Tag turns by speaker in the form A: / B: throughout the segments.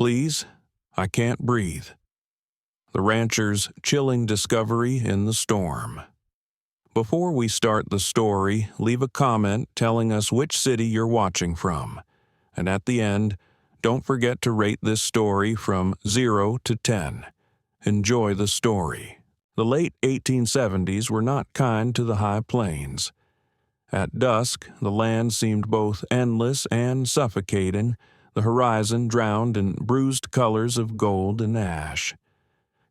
A: Please, I can't breathe. The rancher's chilling discovery in the storm. Before we start the story, leave a comment telling us which city you're watching from. And at the end, don't forget to rate this story from 0 to 10. Enjoy the story. The late 1870s were not kind to the high plains. At dusk, the land seemed both endless and suffocating, the horizon drowned in bruised colors of gold and ash.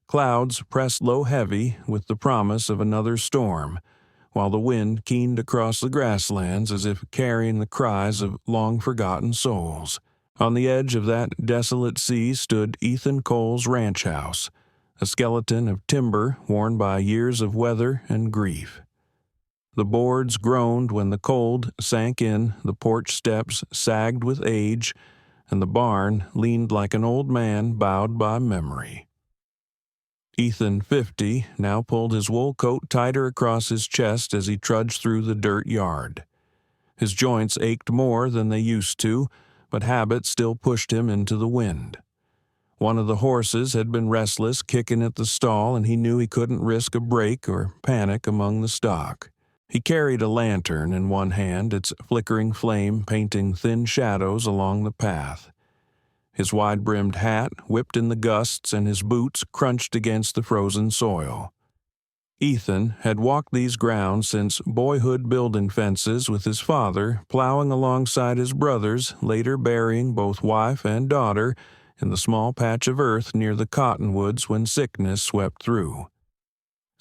A: Clouds pressed low heavy with the promise of another storm, while the wind keened across the grasslands as if carrying the cries of long-forgotten souls. On the edge of that desolate sea stood Ethan Cole's ranch house, a skeleton of timber worn by years of weather and grief. The boards groaned when the cold sank in, the porch steps sagged with age, and the barn leaned like an old man bowed by memory. Ethan, 50, now pulled his wool coat tighter across his chest as he trudged through the dirt yard. His joints ached more than they used to, but habit still pushed him into the wind. One of the horses had been restless, kicking at the stall, and he knew he couldn't risk a break or panic among the stock. He carried a lantern in one hand, its flickering flame painting thin shadows along the path. His wide-brimmed hat whipped in the gusts and his boots crunched against the frozen soil. Ethan had walked these grounds since boyhood building fences with his father, plowing alongside his brothers, later burying both wife and daughter in the small patch of earth near the cottonwoods when sickness swept through.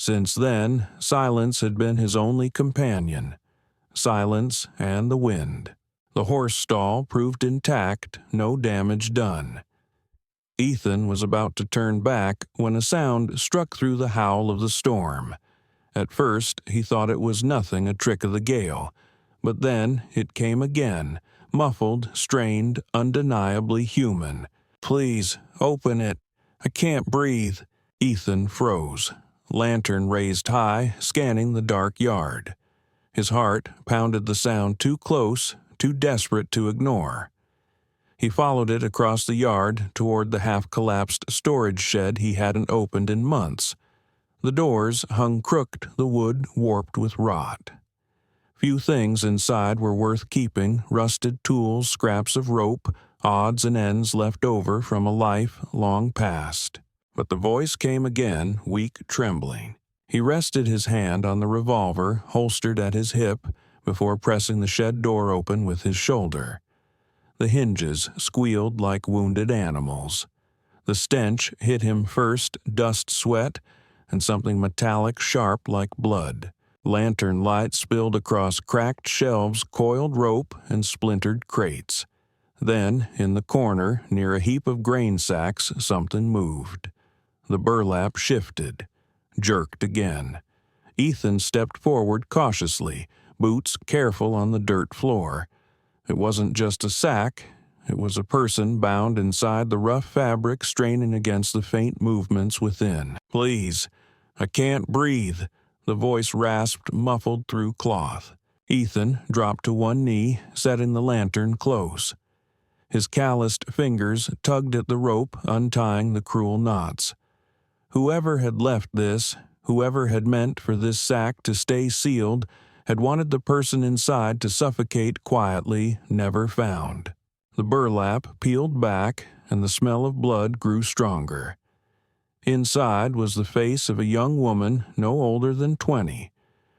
A: Since then, silence had been his only companion. Silence and the wind. The horse stall proved intact, no damage done. Ethan was about to turn back when a sound struck through the howl of the storm. At first, he thought it was nothing, a trick of the gale. But then it came again, muffled, strained, undeniably human. "Please, open it. I can't breathe." Ethan froze, lantern raised high, scanning the dark yard. His heart pounded the sound too close, too desperate to ignore. He followed it across the yard toward the half-collapsed storage shed he hadn't opened in months. The doors hung crooked, the wood warped with rot. Few things inside were worth keeping, rusted tools, scraps of rope, odds and ends left over from a life long past. But the voice came again, weak, trembling. He rested his hand on the revolver, holstered at his hip, before pressing the shed door open with his shoulder. The hinges squealed like wounded animals. The stench hit him first, dust sweat, and something metallic sharp like blood. Lantern light spilled across cracked shelves, coiled rope, and splintered crates. Then, in the corner, near a heap of grain sacks, something moved. The burlap shifted, jerked again. Ethan stepped forward cautiously, boots careful on the dirt floor. It wasn't just a sack. It was a person bound inside the rough fabric, straining against the faint movements within. "Please, I can't breathe," the voice rasped, muffled through cloth. Ethan dropped to one knee, setting the lantern close. His calloused fingers tugged at the rope, untying the cruel knots. Whoever had left this, whoever had meant for this sack to stay sealed, had wanted the person inside to suffocate quietly, never found. The burlap peeled back, and the smell of blood grew stronger. Inside was the face of a young woman no older than 20.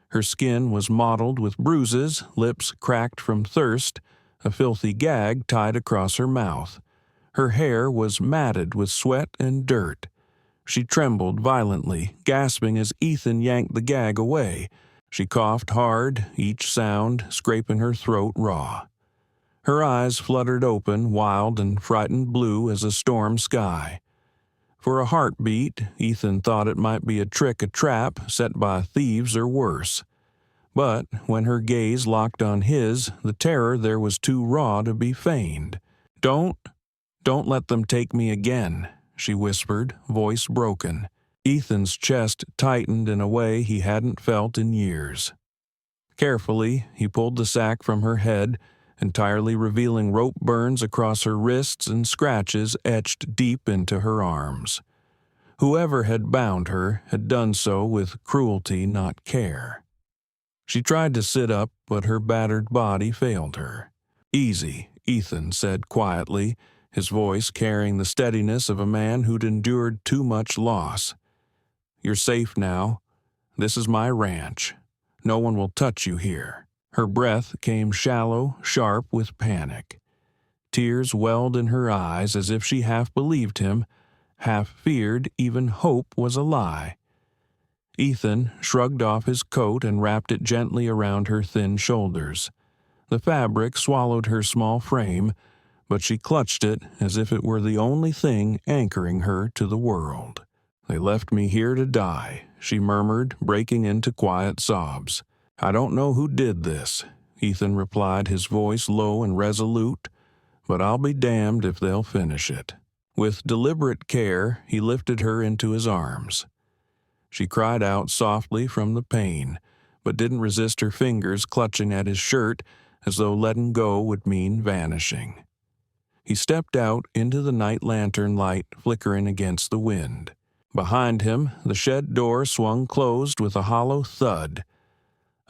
A: Her skin was mottled with bruises, lips cracked from thirst, a filthy gag tied across her mouth. Her hair was matted with sweat and dirt. She trembled violently, gasping as Ethan yanked the gag away. She coughed hard, each sound scraping her throat raw. Her eyes fluttered open, wild and frightened blue as a storm sky. For a heartbeat, Ethan thought it might be a trick, a trap set by thieves or worse. But when her gaze locked on his, the terror there was too raw to be feigned. Don't let them take me again," she whispered, voice broken. Ethan's chest tightened in a way he hadn't felt in years. Carefully, he pulled the sack from her head entirely revealing rope burns across her wrists and scratches etched deep into her arms. Whoever had bound her had done so with cruelty, not care. She tried to sit up, but her battered body failed her. "Easy," Ethan said quietly, his voice carrying the steadiness of a man who'd endured too much loss. "You're safe now. This is my ranch. No one will touch you here." Her breath came shallow, sharp with panic. Tears welled in her eyes as if she half believed him, half feared even hope was a lie. Ethan shrugged off his coat and wrapped it gently around her thin shoulders. The fabric swallowed her small frame, but she clutched it as if it were the only thing anchoring her to the world. "They left me here to die," she murmured, breaking into quiet sobs. "I don't know who did this," Ethan replied, his voice low and resolute, "but I'll be damned if they'll finish it." With deliberate care, he lifted her into his arms. She cried out softly from the pain, but didn't resist her fingers clutching at his shirt as though letting go would mean vanishing. He stepped out into the night lantern light flickering against the wind. Behind him, the shed door swung closed with a hollow thud.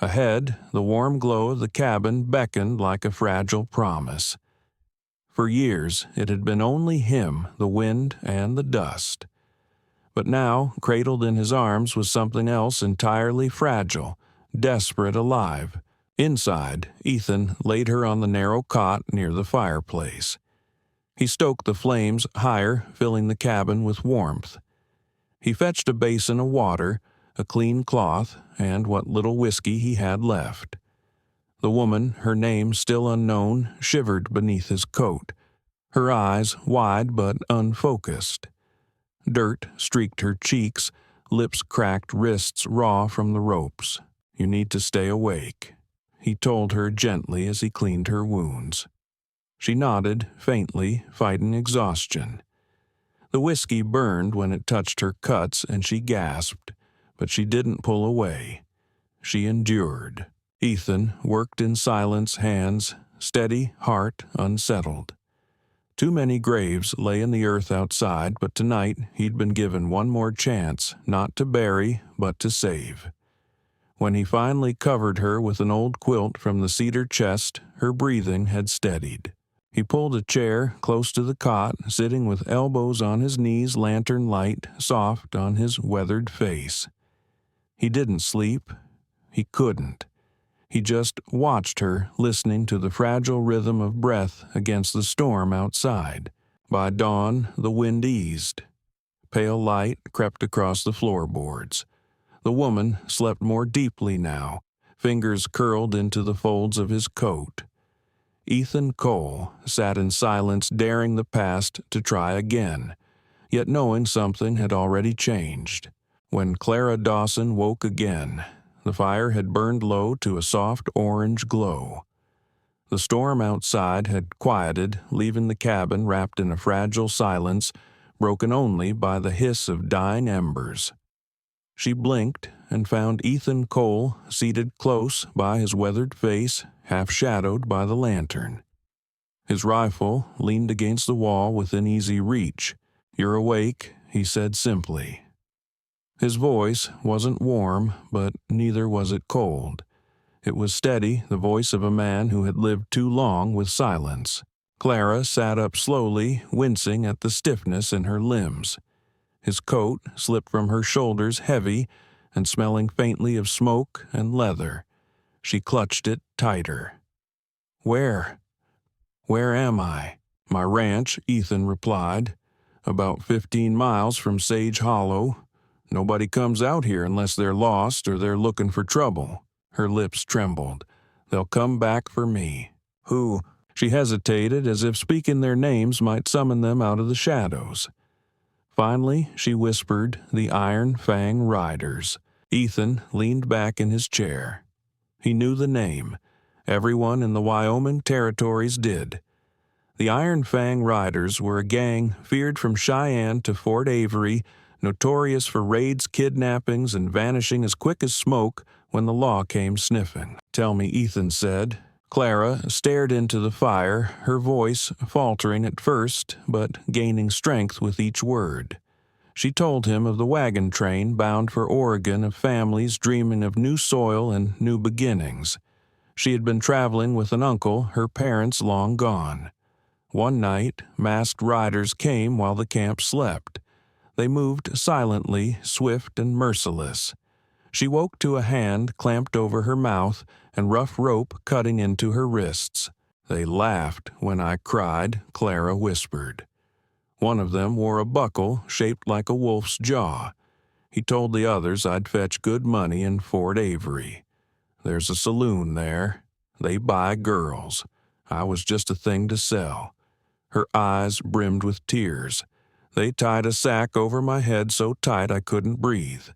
A: Ahead, the warm glow of the cabin beckoned like a fragile promise. For years, it had been only him, the wind, and the dust. But now, cradled in his arms was something else entirely fragile, desperate, alive. Inside, Ethan laid her on the narrow cot near the fireplace. He stoked the flames higher, filling the cabin with warmth. He fetched a basin of water, a clean cloth, and what little whiskey he had left. The woman, her name still unknown, shivered beneath his coat, her eyes wide but unfocused. Dirt streaked her cheeks, lips cracked, wrists raw from the ropes. "You need to stay awake," he told her gently as he cleaned her wounds. She nodded, faintly, fighting exhaustion. The whiskey burned when it touched her cuts and she gasped, but she didn't pull away. She endured. Ethan worked in silence, hands steady, heart unsettled. Too many graves lay in the earth outside, but tonight he'd been given one more chance, not to bury, but to save. When he finally covered her with an old quilt from the cedar chest, her breathing had steadied. He pulled a chair close to the cot, sitting with elbows on his knees, lantern light soft on his weathered face. He didn't sleep. He couldn't. He just watched her, listening to the fragile rhythm of breath against the storm outside. By dawn, the wind eased. Pale light crept across the floorboards. The woman slept more deeply now, fingers curled into the folds of his coat. Ethan Cole sat in silence, daring the past to try again, yet knowing something had already changed. When Clara Dawson woke again, the fire had burned low to a soft orange glow. The storm outside had quieted, leaving the cabin wrapped in a fragile silence, broken only by the hiss of dying embers. She blinked and found Ethan Cole seated close by his weathered face, half shadowed by the lantern. His rifle leaned against the wall within easy reach. "You're awake," he said simply. His voice wasn't warm, but neither was it cold. It was steady, the voice of a man who had lived too long with silence. Clara sat up slowly, wincing at the stiffness in her limbs. His coat slipped from her shoulders heavy and smelling faintly of smoke and leather. She clutched it tighter. Where am I?" "My ranch," Ethan replied. "About 15 miles from Sage Hollow. Nobody comes out here unless they're lost or they're looking for trouble." Her lips trembled. "They'll come back for me." "Who?" She hesitated, as if speaking their names might summon them out of the shadows. Finally, she whispered, "The Iron Fang Riders." Ethan leaned back in his chair. He knew the name. Everyone in the Wyoming territories did. The Iron Fang Riders were a gang feared from Cheyenne to Fort Avery, notorious for raids, kidnappings, and vanishing as quick as smoke when the law came sniffing. "Tell me," Ethan said. Clara stared into the fire, her voice faltering at first, but gaining strength with each word. She told him of the wagon train bound for Oregon of families dreaming of new soil and new beginnings. She had been traveling with an uncle, her parents long gone. One night, masked riders came while the camp slept. They moved silently, swift and merciless. She woke to a hand clamped over her mouth and rough rope cutting into her wrists. They laughed when I cried, Clara whispered. One of them wore a buckle shaped like a wolf's jaw. He told the others I'd fetch good money in Fort Avery. There's a saloon there. They buy girls. I was just a thing to sell. Her eyes brimmed with tears. They tied a sack over my head so tight I couldn't breathe.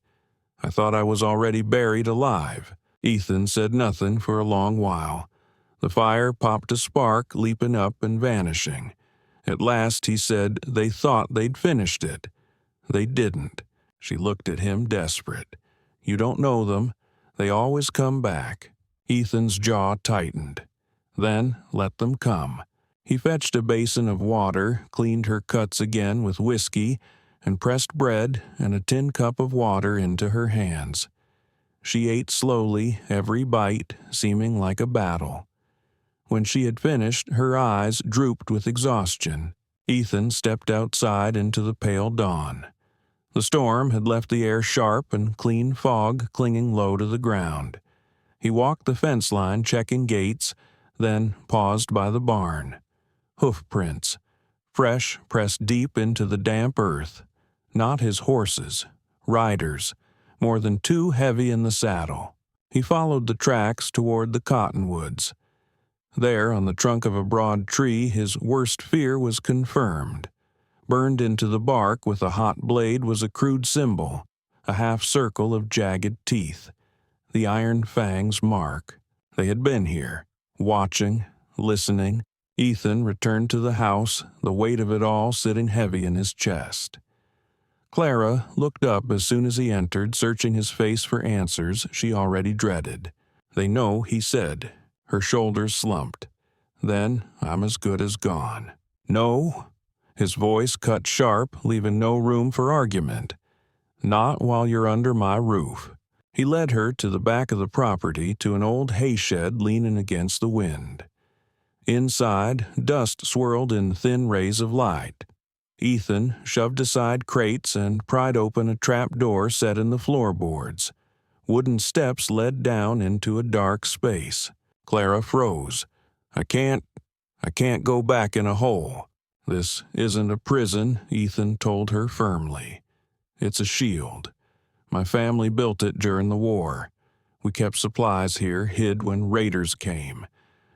A: I thought I was already buried alive. Ethan said nothing for a long while. The fire popped a spark, leaping up and vanishing. At last he said they thought they'd finished it. They didn't. She looked at him desperate. You don't know them. They always come back. Ethan's jaw tightened. Then let them come. He fetched a basin of water, cleaned her cuts again with whiskey, and pressed bread and a tin cup of water into her hands. She ate slowly, every bite seeming like a battle. When she had finished, her eyes drooped with exhaustion. Ethan stepped outside into the pale dawn. The storm had left the air sharp and clean fog clinging low to the ground. He walked the fence line checking gates, then paused by the barn. Hoof prints, fresh, pressed deep into the damp earth. Not his horses, riders, more than two heavy in the saddle. He followed the tracks toward the cottonwoods. There, on the trunk of a broad tree, his worst fear was confirmed. Burned into the bark with a hot blade was a crude symbol, a half-circle of jagged teeth. The iron fang's mark. They had been here, watching, listening. Ethan returned to the house, the weight of it all sitting heavy in his chest. Clara looked up as soon as he entered, searching his face for answers she already dreaded. They know, he said. Her shoulders slumped. Then I'm as good as gone. No? His voice cut sharp, leaving no room for argument. Not while you're under my roof. He led her to the back of the property to an old hay shed leaning against the wind. Inside, dust swirled in thin rays of light. Ethan shoved aside crates and pried open a trap door set in the floorboards. Wooden steps led down into a dark space. Clara froze. I can't go back in a hole. This isn't a prison, Ethan told her firmly. It's a shield. My family built it during the war. We kept supplies here hid when raiders came.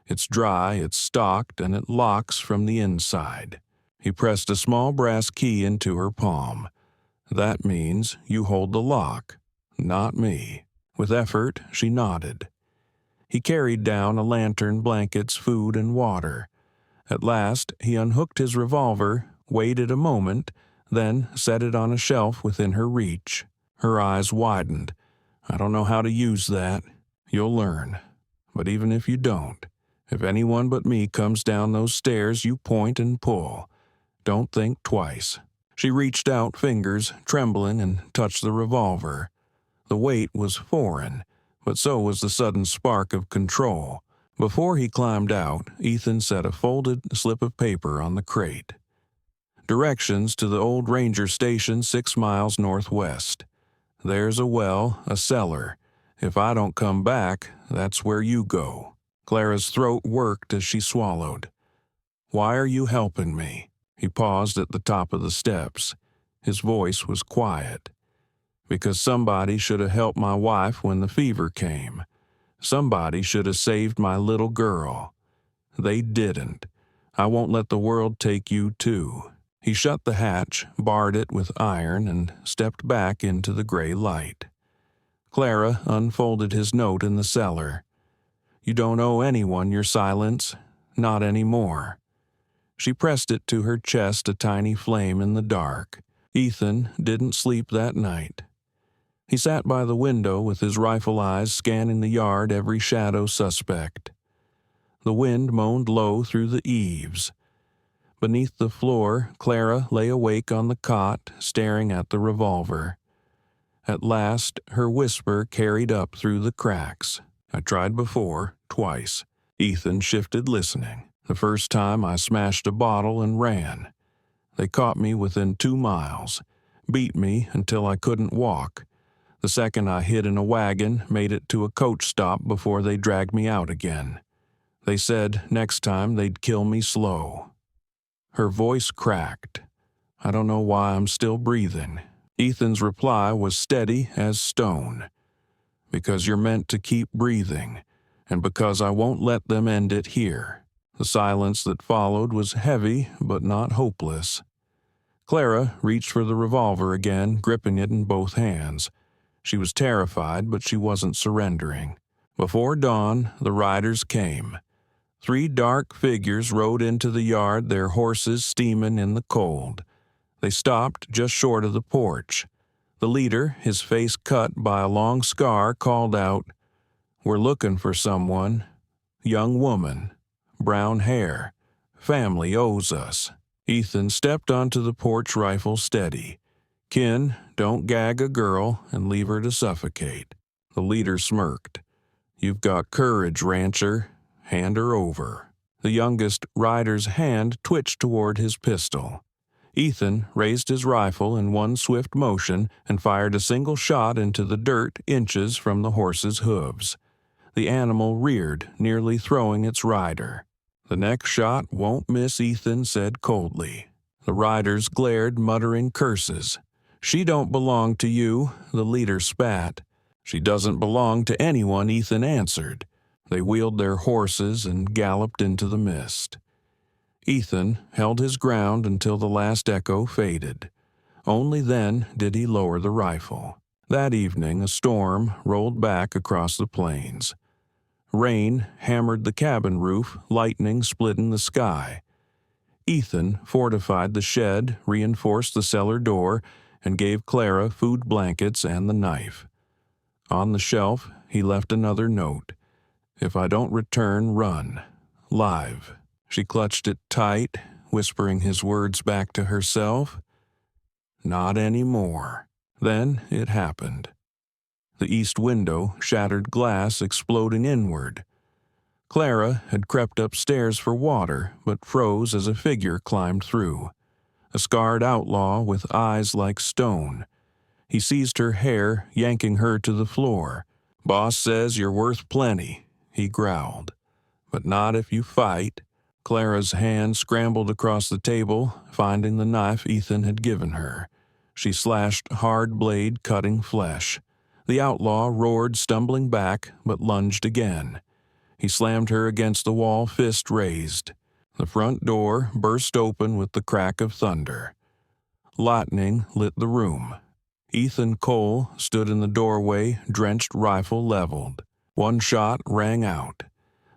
A: It's dry, it's stocked, and it locks from the inside. He pressed a small brass key into her palm. That means you hold the lock, not me. With effort, she nodded. He carried down a lantern, blankets, food, and water. At last, he unhooked his revolver, waited a moment, then set it on a shelf within her reach. Her eyes widened. I don't know how to use that. You'll learn. But even if you don't, if anyone but me comes down those stairs, you point and pull. Don't think twice. She reached out fingers, trembling, and touched the revolver. The weight was foreign, but so was the sudden spark of control. Before he climbed out, Ethan set a folded slip of paper on the crate. Directions to the old ranger station 6 miles northwest. There's a well, a cellar. If I don't come back, that's where you go. Clara's throat worked as she swallowed. Why are you helping me? He paused at the top of the steps. His voice was quiet. Because somebody should have helped my wife when the fever came. Somebody should have saved my little girl. They didn't. I won't let the world take you too. He shut the hatch, barred it with iron, and stepped back into the gray light. Clara unfolded his note in the cellar. You don't owe anyone your silence. Not anymore. She pressed it to her chest, a tiny flame in the dark. Ethan didn't sleep that night. He sat by the window with his rifle eyes scanning the yard, every shadow suspect. The wind moaned low through the eaves. Beneath the floor, Clara lay awake on the cot, staring at the revolver. At last, her whisper carried up through the cracks. I tried before, twice. Ethan shifted, listening. The first time I smashed a bottle and ran. They caught me within 2 miles, beat me until I couldn't walk. The second I hid in a wagon, made it to a coach stop before they dragged me out again. They said next time they'd kill me slow. Her voice cracked. I don't know why I'm still breathing. Ethan's reply was steady as stone. Because you're meant to keep breathing, and because I won't let them end it here. The silence that followed was heavy, but not hopeless. Clara reached for the revolver again, gripping it in both hands. She was terrified, but she wasn't surrendering. Before dawn, the riders came. 3 dark figures rode into the yard, their horses steaming in the cold. They stopped just short of the porch. The leader, his face cut by a long scar, called out, "We're looking for someone. Young woman. Brown hair. Family owes us." Ethan stepped onto the porch, rifle steady. "Kin, don't gag a girl and leave her to suffocate." The leader smirked. "You've got courage, rancher. Hand her over." The youngest rider's hand twitched toward his pistol. Ethan raised his rifle in one swift motion and fired a single shot into the dirt inches from the horse's hooves. The animal reared, nearly throwing its rider. "The next shot won't miss," Ethan said coldly. The riders glared, muttering curses. "She don't belong to you," the leader spat. "She doesn't belong to anyone," Ethan answered. They wheeled their horses and galloped into the mist. Ethan held his ground until the last echo faded. Only then did he lower the rifle. That evening, a storm rolled back across the plains. Rain hammered the cabin roof, lightning splitting the sky. Ethan fortified the shed, reinforced the cellar door, and gave Clara food blankets and the knife. On the shelf, he left another note. "If I don't return, run. Live." She clutched it tight, whispering his words back to herself. Not anymore. Then it happened. The east window shattered glass, exploding inward. Clara had crept upstairs for water, but froze as a figure climbed through. A scarred outlaw with eyes like stone. He seized her hair, yanking her to the floor. "Boss says you're worth plenty," he growled. "But not if you fight." Clara's hand scrambled across the table, finding the knife Ethan had given her. She slashed hard blade, cutting flesh. The outlaw roared, stumbling back, but lunged again. He slammed her against the wall, fist raised. The front door burst open with the crack of thunder. Lightning lit the room. Ethan Cole stood in the doorway, drenched rifle leveled. One shot rang out.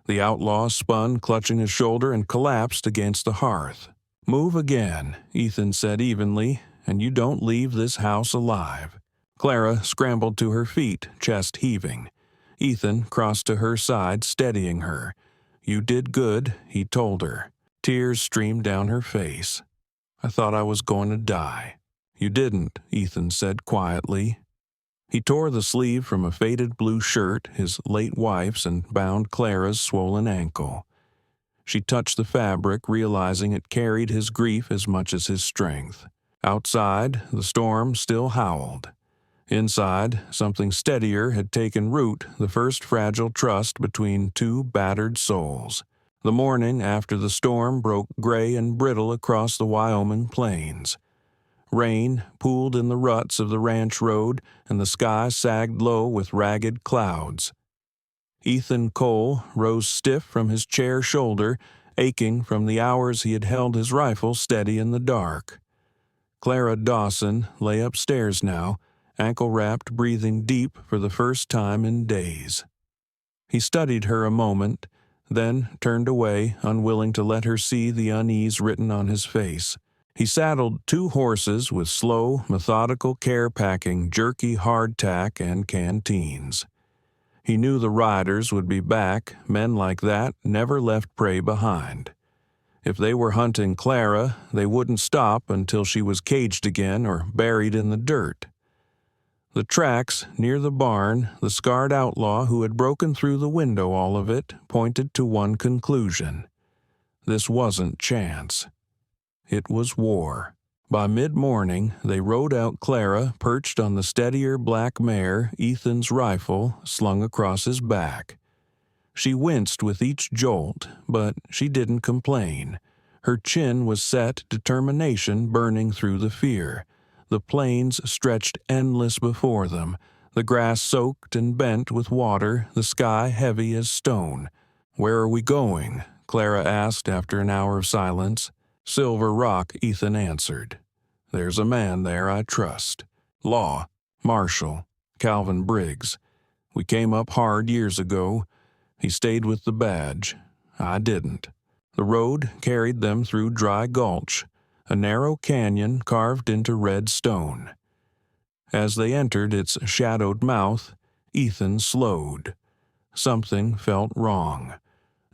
A: The outlaw spun, clutching his shoulder, and collapsed against the hearth. "Move again," Ethan said evenly, "and you don't leave this house alive." Clara scrambled to her feet, chest heaving. Ethan crossed to her side, steadying her. "You did good," he told her. Tears streamed down her face. "I thought I was going to die." "You didn't," Ethan said quietly. He tore the sleeve from a faded blue shirt, his late wife's, and bound Clara's swollen ankle. She touched the fabric, realizing it carried his grief as much as his strength. Outside, the storm still howled. Inside, something steadier had taken root, the first fragile trust between 2 battered souls. The morning after the storm broke gray and brittle across the Wyoming plains. Rain pooled in the ruts of the ranch road, and the sky sagged low with ragged clouds. Ethan Cole rose stiff from his chair shoulder, aching from the hours he had held his rifle steady in the dark. Clara Dawson lay upstairs now, ankle-wrapped, breathing deep for the first time in days. He studied her a moment, then turned away, unwilling to let her see the unease written on his face. He saddled 2 horses with slow, methodical care, packing jerky hardtack and canteens. He knew the riders would be back. Men like that never left prey behind. If they were hunting Clara, they wouldn't stop until she was caged again or buried in the dirt. The tracks near the barn, the scarred outlaw who had broken through the window all of it, pointed to one conclusion. This wasn't chance. It was war. By mid-morning, they rode out Clara perched on the steadier black mare, Ethan's rifle slung across his back. She winced with each jolt, but she didn't complain. Her chin was set, determination burning through the fear. The plains stretched endless before them, the grass soaked and bent with water, the sky heavy as stone. "Where are we going?" Clara asked after an hour of silence. "Silver Rock," Ethan answered. "There's a man there I trust. Law, Marshall, Calvin Briggs. We came up hard years ago. He stayed with the badge. I didn't." The road carried them through Dry Gulch, a narrow canyon carved into red stone. As they entered its shadowed mouth, Ethan slowed. Something felt wrong.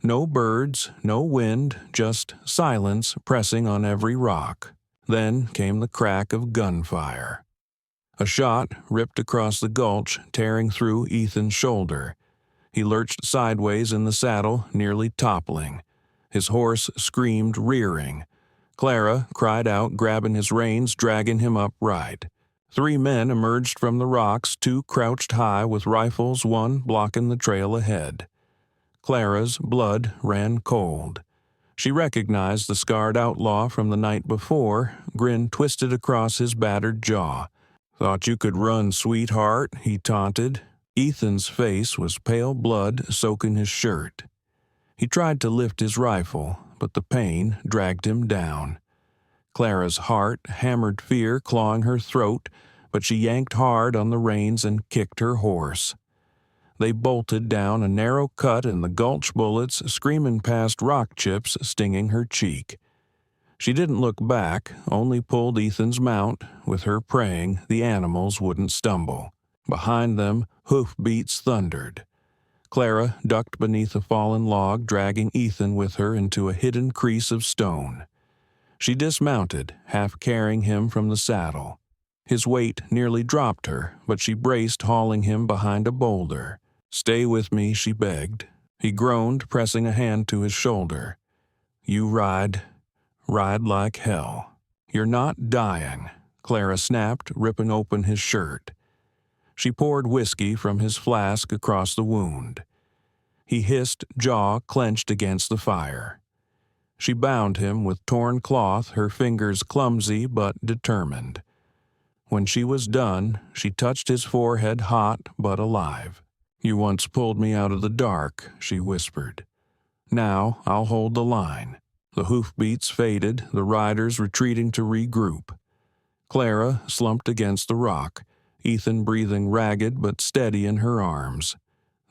A: No birds, no wind, just silence pressing on every rock. Then came the crack of gunfire. A shot ripped across the gulch, tearing through Ethan's shoulder. He lurched sideways in the saddle, nearly toppling. His horse screamed, rearing. Clara cried out, grabbing his reins, dragging him upright. 3 men emerged from the rocks, 2 crouched high with rifles, 1 blocking the trail ahead. Clara's blood ran cold. She recognized the scarred outlaw from the night before, grin twisted across his battered jaw. "Thought you could run, sweetheart," he taunted. Ethan's face was pale blood soaking his shirt. He tried to lift his rifle, but the pain dragged him down. Clara's heart hammered fear clawing her throat, but she yanked hard on the reins and kicked her horse. They bolted down a narrow cut in the gulch, bullets screaming past rock chips stinging her cheek. She didn't look back, only pulled Ethan's mount, with her praying the animals wouldn't stumble. Behind them, hoofbeats thundered. Clara ducked beneath a fallen log, dragging Ethan with her into a hidden crease of stone. She dismounted, half carrying him from the saddle. His weight nearly dropped her, but she braced, hauling him behind a boulder. "Stay with me," she begged. He groaned, pressing a hand to his shoulder. "You ride like hell. You're not dying," Clara snapped, ripping open his shirt. She poured whiskey from his flask across the wound. He hissed, jaw clenched against the fire. She bound him with torn cloth, her fingers clumsy but determined. When she was done, she touched his forehead, hot but alive. "You once pulled me out of the dark," she whispered. "Now I'll hold the line." The hoofbeats faded, the riders retreating to regroup. Clara slumped against the rock, Ethan breathing ragged but steady in her arms.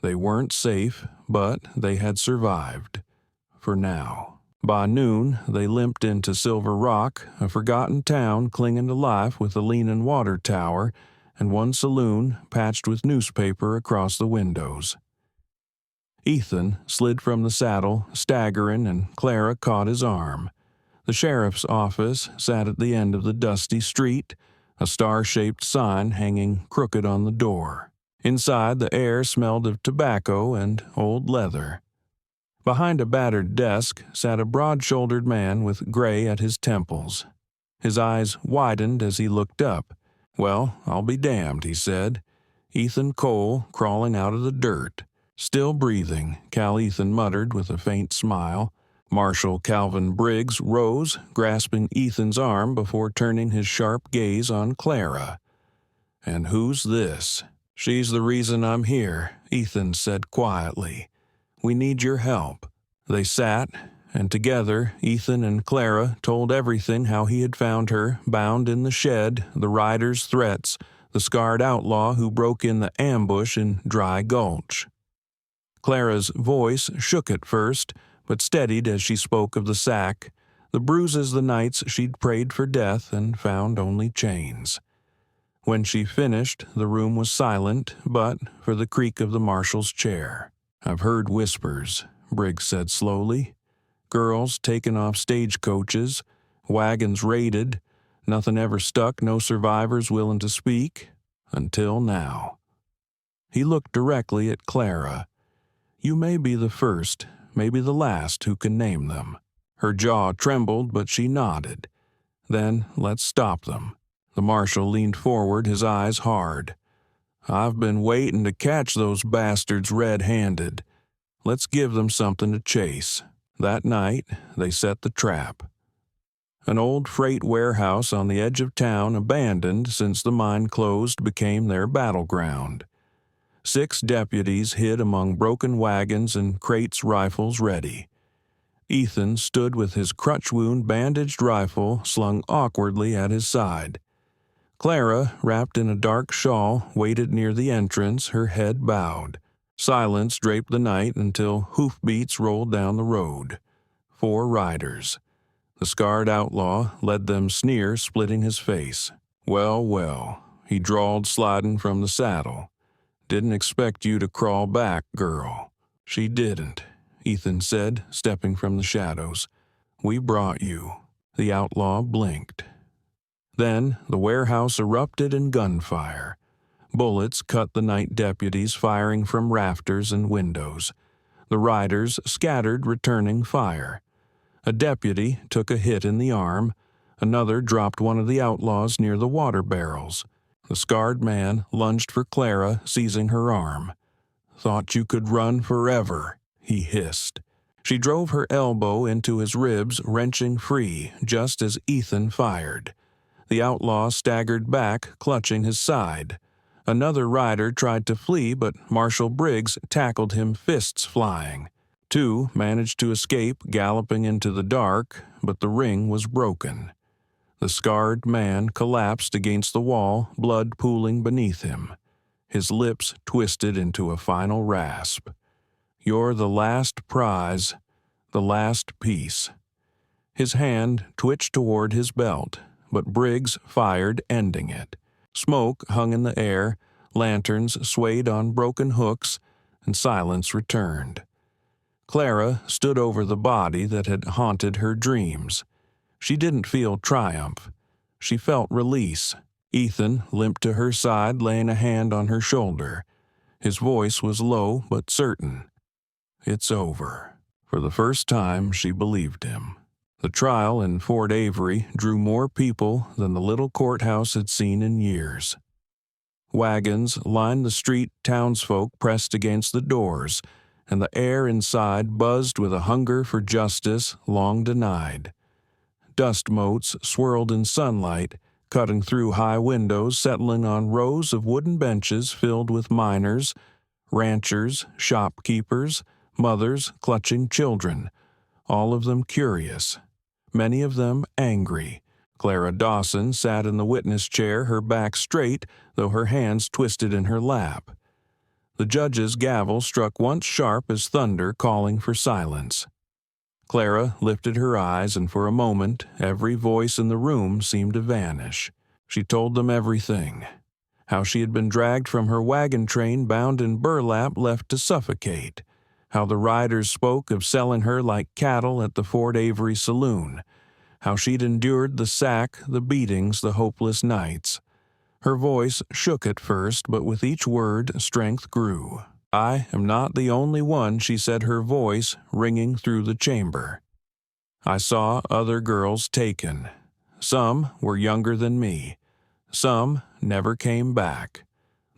A: They weren't safe, but they had survived. For now. By noon, they limped into Silver Rock, a forgotten town clinging to life with a leaning water tower and one saloon patched with newspaper across the windows. Ethan slid from the saddle, staggering, and Clara caught his arm. The sheriff's office sat at the end of the dusty street, a star-shaped sign hanging crooked on the door. Inside, the air smelled of tobacco and old leather. Behind a battered desk sat a broad-shouldered man with gray at his temples. His eyes widened as he looked up. "Well, I'll be damned," he said. Ethan Cole crawling out of the dirt. "Still breathing," Cal Ethan muttered with a faint smile. Marshal Calvin Briggs rose, grasping Ethan's arm before turning his sharp gaze on Clara. "And who's this?" "She's the reason I'm here," Ethan said quietly. "We need your help." They sat, and together Ethan and Clara told everything, how he had found her, bound in the shed, the rider's threats, the scarred outlaw who broke in the ambush in Dry Gulch. Clara's voice shook at first, but steadied as she spoke of the sack, the bruises the nights she'd prayed for death and found only chains. When she finished, the room was silent, but for the creak of the marshal's chair. "I've heard whispers," Briggs said slowly. "Girls taken off stagecoaches, wagons raided, nothing ever stuck, no survivors willing to speak. Until now." He looked directly at Clara. "You may be the first, maybe the last who can name them." Her jaw trembled, but she nodded. "Then let's stop them." The marshal leaned forward, his eyes hard. "I've been waiting to catch those bastards red-handed. Let's give them something to chase." That night, they set the trap. An old freight warehouse on the edge of town, abandoned since the mine closed, became their battleground. 6 deputies hid among broken wagons and crates, rifles ready. Ethan stood with his crutch wound bandaged rifle slung awkwardly at his side. Clara, wrapped in a dark shawl, waited near the entrance, her head bowed. Silence draped the night until hoofbeats rolled down the road. 4 riders. The scarred outlaw led them, sneer splitting his face. "Well, well," he drawled, sliding from the saddle. "Didn't expect you to crawl back, girl." "She didn't," Ethan said, stepping from the shadows. "We brought you." The outlaw blinked. Then the warehouse erupted in gunfire. Bullets cut the night deputies, firing from rafters and windows. The riders scattered, returning fire. A deputy took a hit in the arm. Another dropped one of the outlaws near the water barrels. The scarred man lunged for Clara, seizing her arm. "Thought you could run forever," he hissed. She drove her elbow into his ribs, wrenching free, just as Ethan fired. The outlaw staggered back, clutching his side. Another rider tried to flee, but Marshal Briggs tackled him, fists flying. 2 managed to escape, galloping into the dark, but the ring was broken. The scarred man collapsed against the wall, blood pooling beneath him. His lips twisted into a final rasp. "You're the last prize, the last piece." His hand twitched toward his belt, but Briggs fired, ending it. Smoke hung in the air, lanterns swayed on broken hooks, and silence returned. Clara stood over the body that had haunted her dreams. She didn't feel triumph. She felt release. Ethan limped to her side, laying a hand on her shoulder. His voice was low but certain. "It's over." For the first time, she believed him. The trial in Fort Avery drew more people than the little courthouse had seen in years. Wagons lined the street, townsfolk pressed against the doors, and the air inside buzzed with a hunger for justice long denied. Dust motes swirled in sunlight, cutting through high windows, settling on rows of wooden benches filled with miners, ranchers, shopkeepers, mothers clutching children, all of them curious, many of them angry. Clara Dawson sat in the witness chair, her back straight, though her hands twisted in her lap. The judge's gavel struck once sharp as thunder, calling for silence. Clara lifted her eyes, and for a moment every voice in the room seemed to vanish. She told them everything. How she had been dragged from her wagon train, bound in burlap, left to suffocate. How the riders spoke of selling her like cattle at the Fort Avery saloon. How she'd endured the sack, the beatings, the hopeless nights. Her voice shook at first, but with each word strength grew. "I am not the only one," she said, her voice ringing through the chamber. "I saw other girls taken. Some were younger than me. Some never came back.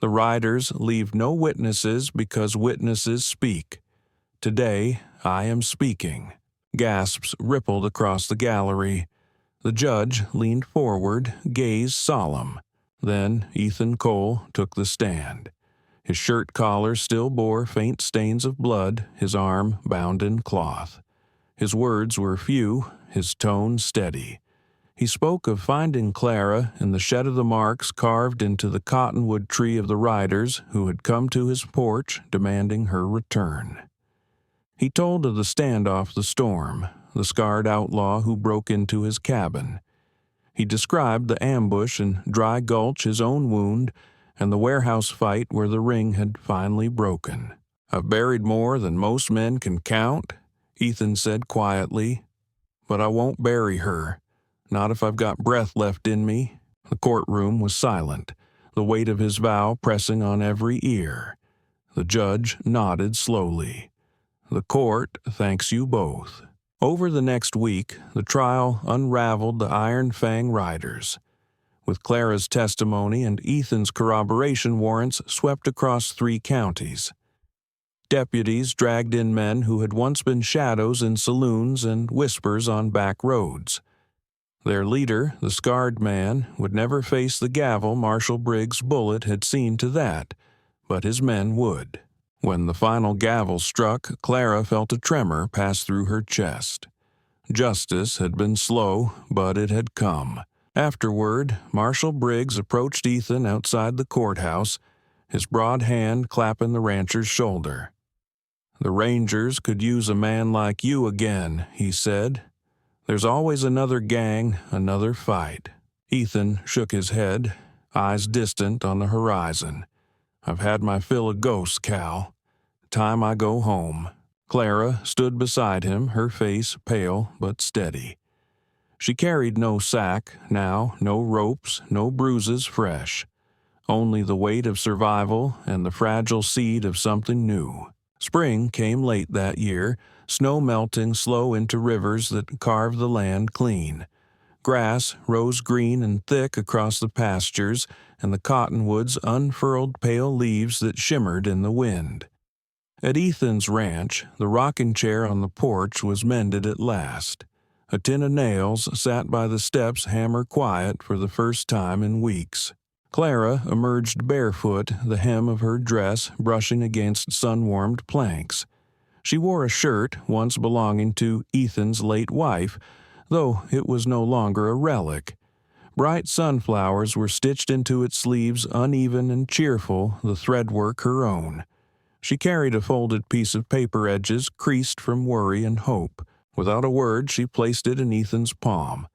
A: The riders leave no witnesses because witnesses speak. Today I am speaking." Gasps rippled across the gallery. The judge leaned forward, gaze solemn. Then Ethan Cole took the stand. His shirt collar still bore faint stains of blood, his arm bound in cloth. His words were few, his tone steady. He spoke of finding Clara in the shed of the marks carved into the cottonwood tree of the riders who had come to his porch demanding her return. He told of the standoff, the storm, the scarred outlaw who broke into his cabin. He described the ambush in Dry Gulch, his own wound, and the warehouse fight where the ring had finally broken. "I've buried more than most men can count," Ethan said quietly, "but I won't bury her, not if I've got breath left in me." The courtroom was silent, the weight of his vow pressing on every ear. The judge nodded slowly. "The court thanks you both." Over the next week, the trial unraveled the Iron Fang riders. With Clara's testimony and Ethan's corroboration warrants swept across 3 counties. Deputies dragged in men who had once been shadows in saloons and whispers on back roads. Their leader, the scarred man, would never face the gavel Marshal Briggs' bullet had seen to that, but his men would. When the final gavel struck, Clara felt a tremor pass through her chest. Justice had been slow, but it had come. Afterward, Marshal Briggs approached Ethan outside the courthouse, his broad hand clapping the rancher's shoulder. "The Rangers could use a man like you again," he said. "There's always another gang, another fight." Ethan shook his head, eyes distant on the horizon. "I've had my fill of ghosts, Cal. Time I go home." Clara stood beside him, her face pale but steady. She carried no sack now, no ropes, no bruises fresh. Only the weight of survival and the fragile seed of something new. Spring came late that year, snow melting slow into rivers that carved the land clean. Grass rose green and thick across the pastures, and the cottonwoods unfurled pale leaves that shimmered in the wind. At Ethan's ranch, the rocking chair on the porch was mended at last. A tin of nails sat by the steps hammer quiet for the first time in weeks. Clara emerged barefoot, the hem of her dress brushing against sun-warmed planks. She wore a shirt once belonging to Ethan's late wife, though it was no longer a relic. Bright sunflowers were stitched into its sleeves, uneven and cheerful, the threadwork her own. She carried a folded piece of paper edges creased from worry and hope. Without a word, she placed it in Ethan's palm.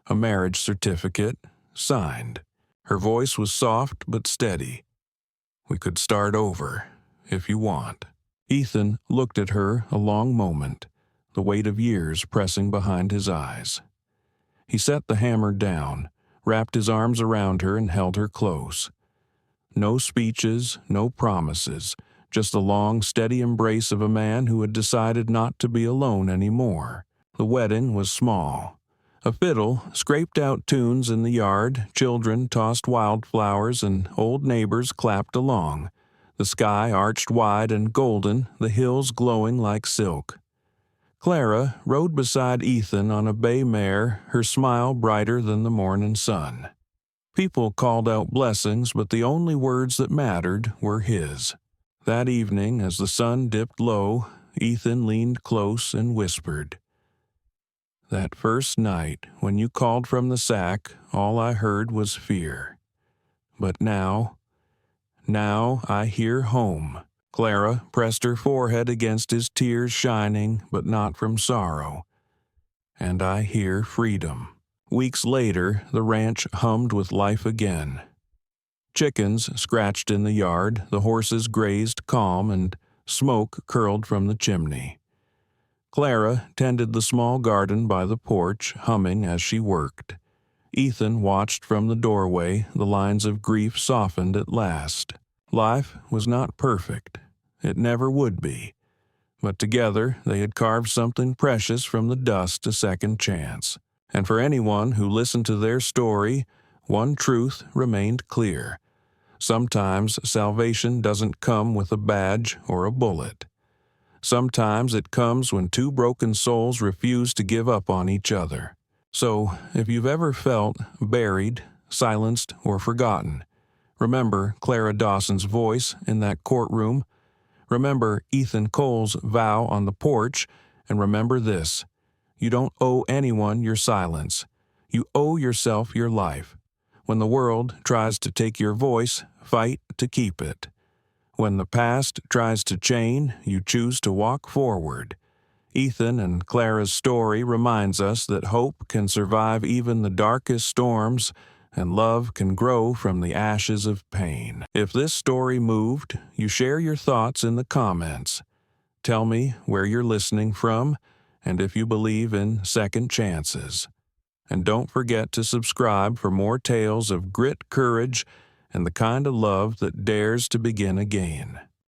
A: A marriage certificate, signed. Her voice was soft but steady. "We could start over, if you want." Ethan looked at her a long moment, the weight of years pressing behind his eyes. He set the hammer down, wrapped his arms around her and held her close. No speeches, no promises, just the long, steady embrace of a man who had decided not to be alone anymore. The wedding was small. A fiddle scraped out tunes in the yard, children tossed wildflowers, and old neighbors clapped along. The sky arched wide and golden, the hills glowing like silk. Clara rode beside Ethan on a bay mare, her smile brighter than the morning sun. People called out blessings, but the only words that mattered were his. That evening, as the sun dipped low, Ethan leaned close and whispered, "That first night, when you called from the sack, all I heard was fear. But now I hear home." Clara pressed her forehead against his tears shining, but not from sorrow. "And I hear freedom." Weeks later, the ranch hummed with life again. Chickens scratched in the yard, the horses grazed calm, and smoke curled from the chimney. Clara tended the small garden by the porch, humming as she worked. Ethan watched from the doorway, the lines of grief softened at last. Life was not perfect. It never would be. But together they had carved something precious from the dust a second chance. And for anyone who listened to their story, one truth remained clear. Sometimes salvation doesn't come with a badge or a bullet. Sometimes it comes when 2 broken souls refuse to give up on each other. So, if you've ever felt buried, silenced, or forgotten, remember Clara Dawson's voice in that courtroom, remember Ethan Cole's vow on the porch, and remember this: you don't owe anyone your silence. You owe yourself your life. When the world tries to take your voice, fight to keep it. When the past tries to chain, you choose to walk forward. Ethan and Clara's story reminds us that hope can survive even the darkest storms, and love can grow from the ashes of pain. If this story moved, you share your thoughts in the comments. Tell me where you're listening from, and if you believe in second chances. And don't forget to subscribe for more tales of grit, courage, and the kind of love that dares to begin again.